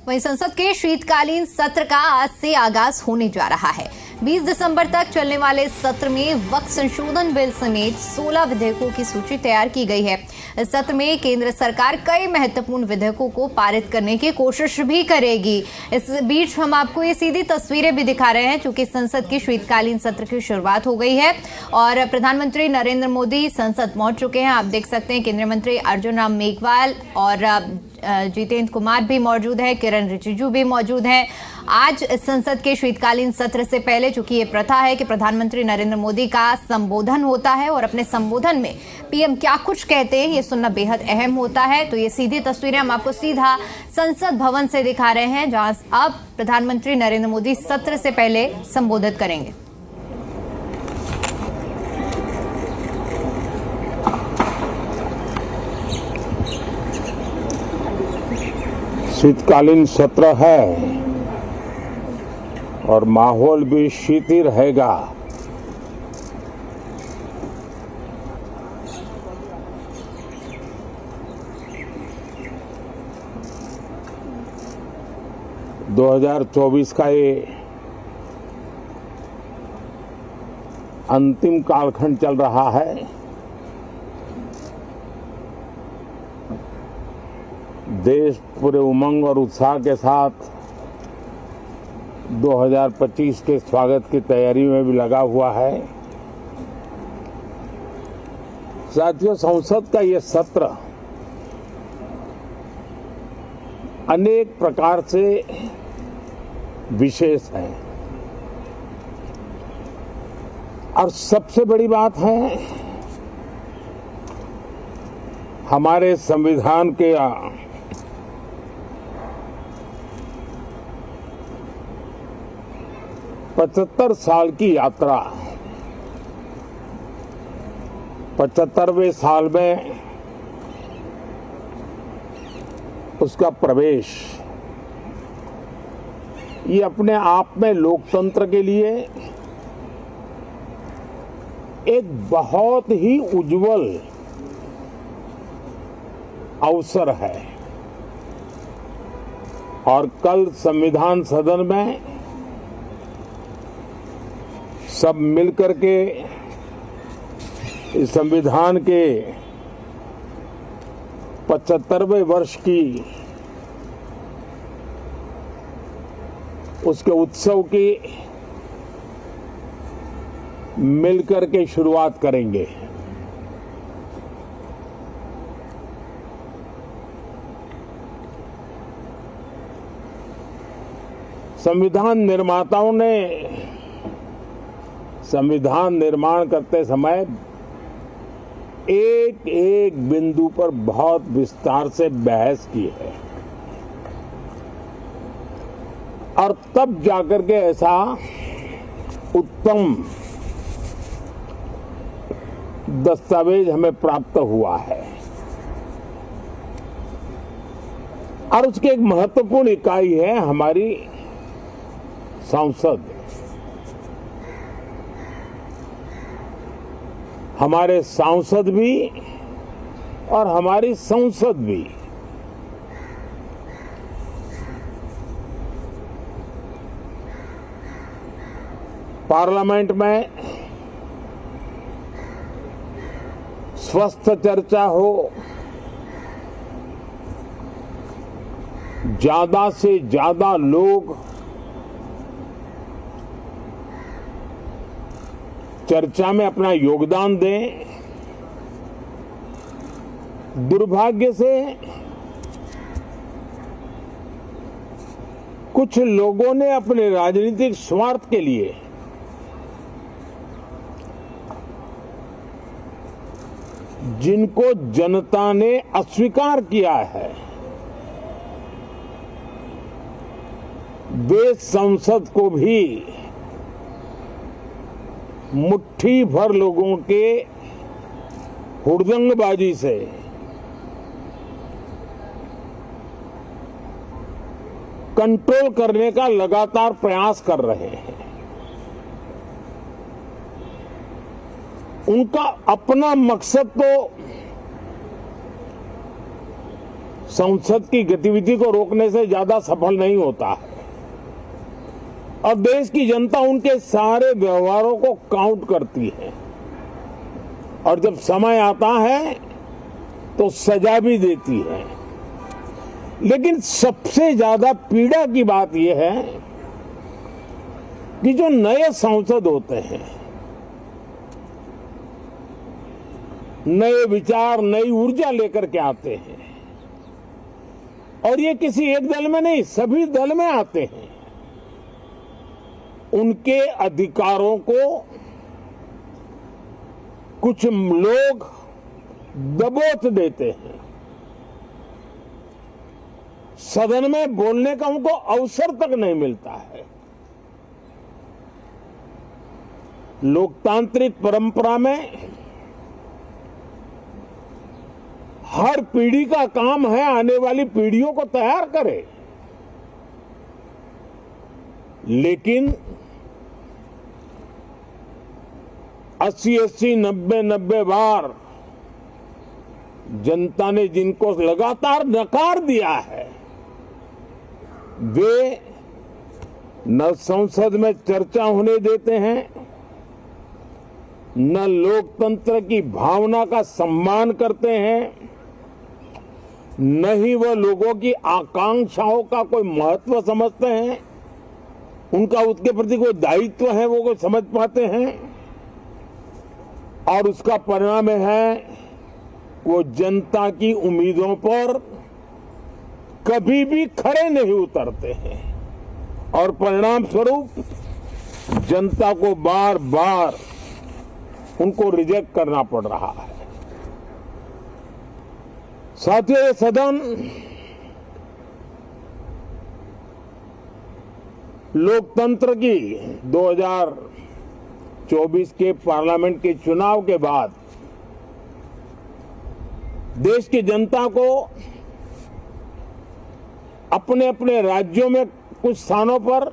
वहीं संसद के शीतकालीन सत्र का आज से आगाज होने जा रहा है। 20 दिसंबर तक चलने वाले सत्र में वक्फ संशोधन बिल समेत 16 विधेयकों की सूची तैयार की गई है। इस सत्र में केंद्र सरकार कई महत्वपूर्ण विधेयकों को पारित करने की कोशिश भी करेगी। इस बीच हम आपको ये सीधी तस्वीरें भी दिखा रहे हैं, चूंकि संसद के शीतकालीन सत्र की शुरुआत हो गई है और प्रधानमंत्री नरेंद्र मोदी संसद पहुंच चुके हैं। आप देख सकते हैं केंद्रीय मंत्री अर्जुन राम मेघवाल और जितेंद्र कुमार भी मौजूद है, किरण रिजिजू भी मौजूद हैं। आज संसद के शीतकालीन सत्र से पहले चूंकि ये प्रथा है कि प्रधानमंत्री नरेंद्र मोदी का संबोधन होता है और अपने संबोधन में पीएम क्या कुछ कहते हैं ये सुनना बेहद अहम होता है। तो ये सीधी तस्वीरें हम आपको सीधा संसद भवन से दिखा रहे हैं, जहां अब प्रधानमंत्री नरेंद्र मोदी सत्र से पहले संबोधित करेंगे। शीतकालीन सत्र है और माहौल भी शीत ही रहेगा। – 2024 का ये अंतिम कालखंड चल रहा है। देश पूरे उमंग और उत्साह के साथ 2025 के स्वागत की तैयारी में भी लगा हुआ है। साथियों, संसद का ये सत्र अनेक प्रकार से विशेष है और सबसे बड़ी बात है हमारे संविधान के 75 साल की यात्रा, 75वें साल में उसका प्रवेश, ये अपने आप में लोकतंत्र के लिए एक बहुत ही उज्जवल अवसर है। और कल संविधान सदन में सब मिलकर के इस संविधान के 75वें वर्ष की उसके उत्सव की मिलकर के शुरुआत करेंगे। संविधान निर्माताओं ने संविधान निर्माण करते समय एक एक बिंदु पर बहुत विस्तार से बहस की है और तब जाकर के ऐसा उत्तम दस्तावेज हमें प्राप्त हुआ है। और उसकी एक महत्वपूर्ण इकाई है हमारी संसद। हमारे सांसद भी और हमारी संसद भी पार्लियामेंट में स्वस्थ चर्चा हो, ज्यादा से ज्यादा लोग चर्चा में अपना योगदान दें। दुर्भाग्य से कुछ लोगों ने अपने राजनीतिक स्वार्थ के लिए जिनको जनता ने अस्वीकार किया है, वे संसद को भी मुट्ठी भर लोगों के हुड़दंगबाजी से कंट्रोल करने का लगातार प्रयास कर रहे हैं। उनका अपना मकसद तो संसद की गतिविधि को रोकने से ज्यादा सफल नहीं होता है और देश की जनता उनके सारे व्यवहारों को काउंट करती है और जब समय आता है तो सजा भी देती है। लेकिन सबसे ज्यादा पीड़ा की बात यह है कि जो नए सांसद होते हैं, नए विचार, नई ऊर्जा लेकर के आते हैं और ये किसी एक दल में नहीं, सभी दल में आते हैं। उनके अधिकारों को कुछ लोग दबोच देते हैं। सदन में बोलने का उनको अवसर तक नहीं मिलता है। लोकतांत्रिक परंपरा में हर पीढ़ी का काम है आने वाली पीढ़ियों को तैयार करे, लेकिन 80-80, 90-90 बार जनता ने जिनको लगातार नकार दिया है, वे न संसद में चर्चा होने देते हैं, न लोकतंत्र की भावना का सम्मान करते हैं, न ही वह लोगों की आकांक्षाओं का कोई महत्व समझते हैं, उनका उसके प्रति कोई दायित्व है वो कोई समझ पाते हैं। और उसका परिणाम है वो जनता की उम्मीदों पर कभी भी खरे नहीं उतरते हैं और परिणाम स्वरूप जनता को बार बार उनको रिजेक्ट करना पड़ रहा है। साथियों, ये सदन लोकतंत्र की 2024 के पार्लियामेंट के चुनाव के बाद देश की जनता को अपने अपने राज्यों में कुछ स्थानों पर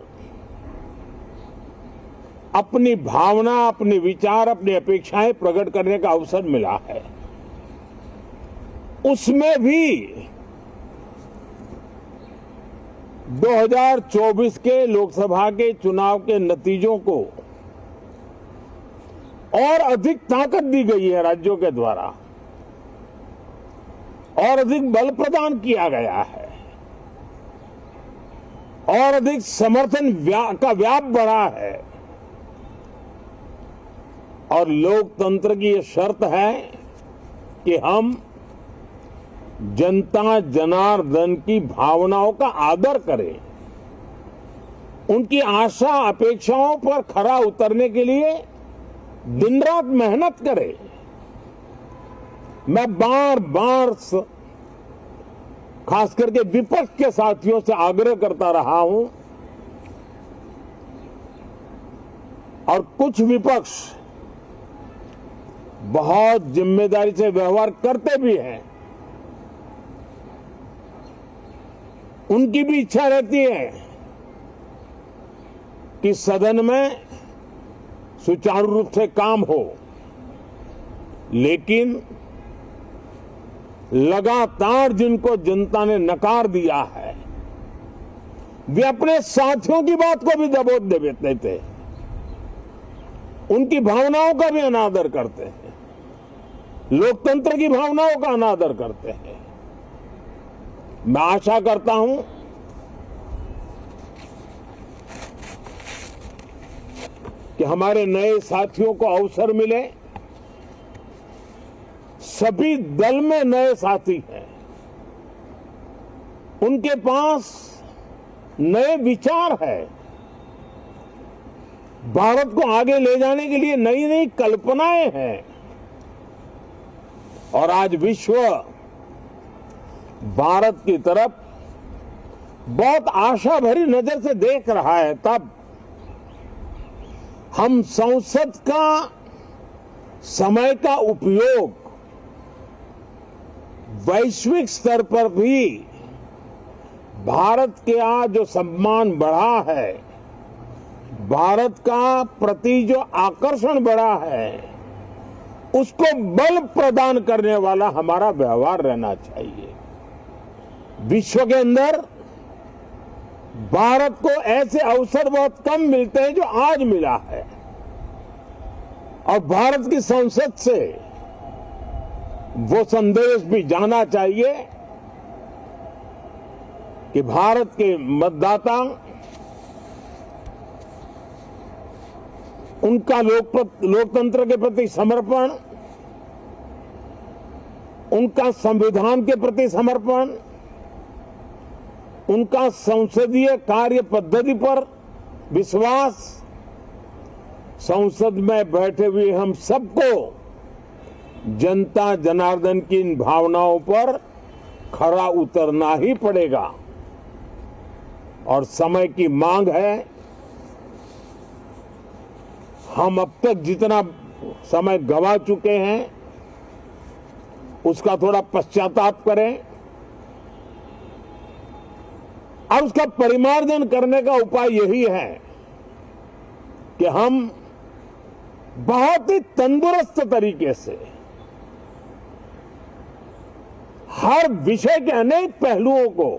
अपनी भावना, अपने विचार, अपनी अपेक्षाएं प्रकट करने का अवसर मिला है। उसमें भी 2024 के लोकसभा के चुनाव के नतीजों को और अधिक ताकत दी गई है राज्यों के द्वारा और अधिक बल प्रदान किया गया है और अधिक समर्थन का व्याप बढ़ा है। और लोकतंत्र की ये शर्त है कि हम जनता जनार्दन की भावनाओं का आदर करें, उनकी आशा अपेक्षाओं पर खरा उतरने के लिए दिन रात मेहनत करें। मैं बार बार खास करके विपक्ष के साथियों से आग्रह करता रहा हूं और कुछ विपक्ष बहुत जिम्मेदारी से व्यवहार करते भी हैं। उनकी भी इच्छा रहती है कि सदन में सुचारू रूप से काम हो, लेकिन लगातार जिनको जनता ने नकार दिया है वे अपने साथियों की बात को भी दबोच देते थे, उनकी भावनाओं का भी अनादर करते हैं, लोकतंत्र की भावनाओं का अनादर करते हैं। मैं आशा करता हूं कि हमारे नए साथियों को अवसर मिले। सभी दल में नए साथी हैं, उनके पास नए विचार है, भारत को आगे ले जाने के लिए नई नई कल्पनाएं हैं और आज विश्व भारत की तरफ बहुत आशा भरी नजर से देख रहा है। तब हम संसद का समय का उपयोग वैश्विक स्तर पर भी भारत के आज जो सम्मान बढ़ा है, भारत का प्रति जो आकर्षण बढ़ा है, उसको बल प्रदान करने वाला हमारा व्यवहार रहना चाहिए। विश्व के अंदर भारत को ऐसे अवसर बहुत कम मिलते हैं जो आज मिला है, और भारत की संसद से वो संदेश भी जाना चाहिए कि भारत के मतदाता, उनका लोकतंत्र के प्रति समर्पण, उनका संविधान के प्रति समर्पण, उनका संसदीय कार्य पद्धति पर विश्वास, संसद में बैठे हुए हम सबको जनता जनार्दन की इन भावनाओं पर खरा उतरना ही पड़ेगा। और समय की मांग है, हम अब तक जितना समय गंवा चुके हैं उसका थोड़ा पश्चाताप करें और उसका परिमार्जन करने का उपाय यही है कि हम बहुत ही तंदुरुस्त तरीके से हर विषय के अनेक पहलुओं को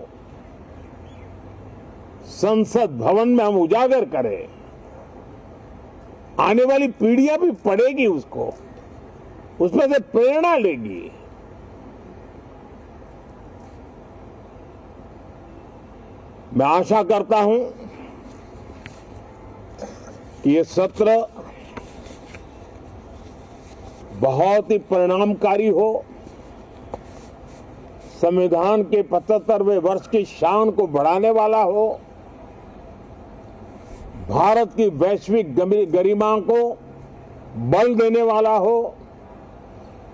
संसद भवन में हम उजागर करें। आने वाली पीढ़ियां भी पढ़ेगी उसको, उसमें से प्रेरणा लेगी। मैं आशा करता हूं कि ये सत्र बहुत ही परिणामकारी हो, संविधान के 75वें वर्ष की शान को बढ़ाने वाला हो, भारत की वैश्विक गरिमा को बल देने वाला हो,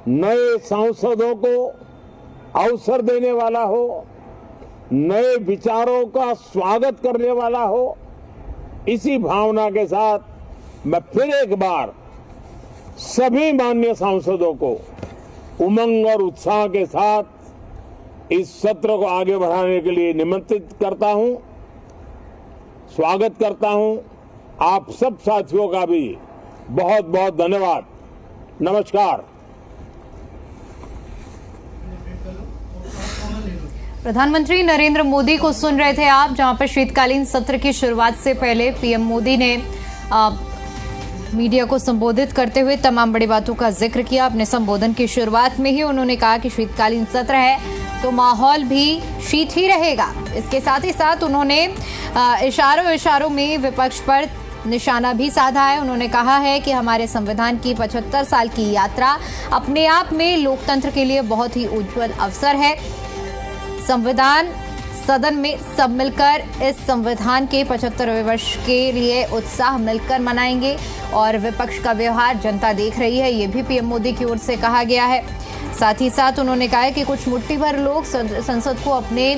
नए सांसदों को अवसर देने वाला हो, नए विचारों का स्वागत करने वाला हो। इसी भावना के साथ मैं फिर एक बार सभी माननीय सांसदों को उमंग और उत्साह के साथ इस सत्र को आगे बढ़ाने के लिए निमंत्रित करता हूं, स्वागत करता हूं। आप सब साथियों का भी बहुत बहुत धन्यवाद। नमस्कार। प्रधानमंत्री नरेंद्र मोदी को सुन रहे थे आप, जहां पर शीतकालीन सत्र की शुरुआत से पहले पीएम मोदी ने मीडिया को संबोधित करते हुए तमाम बड़ी बातों का जिक्र किया। अपने संबोधन की शुरुआत में ही उन्होंने कहा कि शीतकालीन सत्र है तो माहौल भी शीत ही रहेगा। इसके साथ ही साथ उन्होंने इशारों में विपक्ष पर निशाना भी साधा है। उन्होंने कहा है कि हमारे संविधान की 75 साल की यात्रा अपने आप में लोकतंत्र के लिए बहुत ही उज्जवल अवसर है। संविधान सदन में सब मिलकर इस संविधान के 75वें वर्ष के लिए उत्साह मिलकर मनाएंगे और विपक्ष का व्यवहार जनता देख रही है, ये भी पीएम मोदी की ओर से कहा गया है। साथ ही साथ उन्होंने कहा है कि कुछ मुट्ठी भर लोग संसद को अपने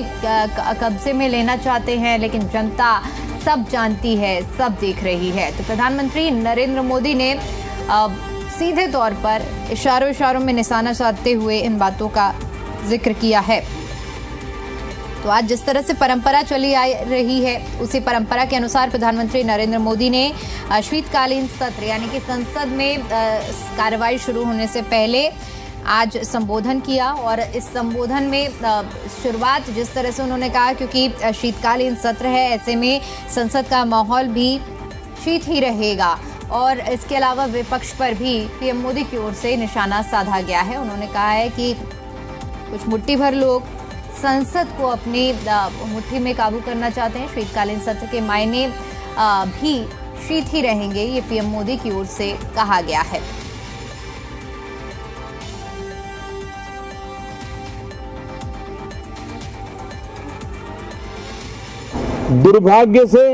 कब्जे में लेना चाहते हैं, लेकिन जनता सब जानती है, सब देख रही है। तो प्रधानमंत्री नरेंद्र मोदी ने सीधे तौर पर इशारों में निशाना साधते हुए इन बातों का जिक्र किया है। तो आज जिस तरह से परंपरा चली आ रही है, उसी परंपरा के अनुसार प्रधानमंत्री नरेंद्र मोदी ने शीतकालीन सत्र यानी कि संसद में कार्रवाई शुरू होने से पहले आज संबोधन किया। और इस संबोधन में शुरुआत जिस तरह से उन्होंने कहा, क्योंकि शीतकालीन सत्र है, ऐसे में संसद का माहौल भी शीत ही रहेगा। और इसके अलावा विपक्ष पर भी पीएम मोदी की ओर से निशाना साधा गया है। उन्होंने कहा है कि कुछ मुट्ठी भर लोग संसद को अपनी मुट्ठी में काबू करना चाहते हैं। शीतकालीन सत्र के मायने भी शीत ही रहेंगे, ये पीएम मोदी की ओर से कहा गया है। दुर्भाग्य से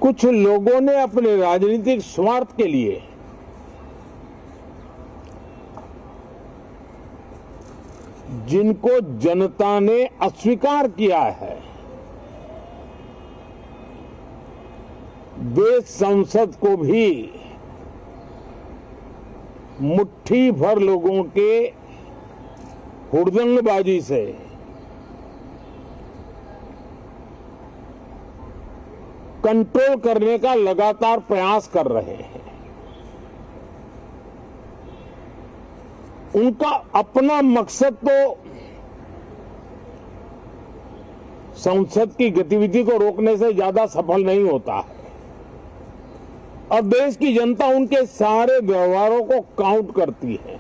कुछ लोगों ने अपने राजनीतिक स्वार्थ के लिए जिनको जनता ने अस्वीकार किया है, वे संसद को भी मुट्ठी भर लोगों के हुड़दंगबाजी से कंट्रोल करने का लगातार प्रयास कर रहे हैं। उनका अपना मकसद तो संसद की गतिविधि को रोकने से ज्यादा सफल नहीं होता है और देश की जनता उनके सारे व्यवहारों को काउंट करती है।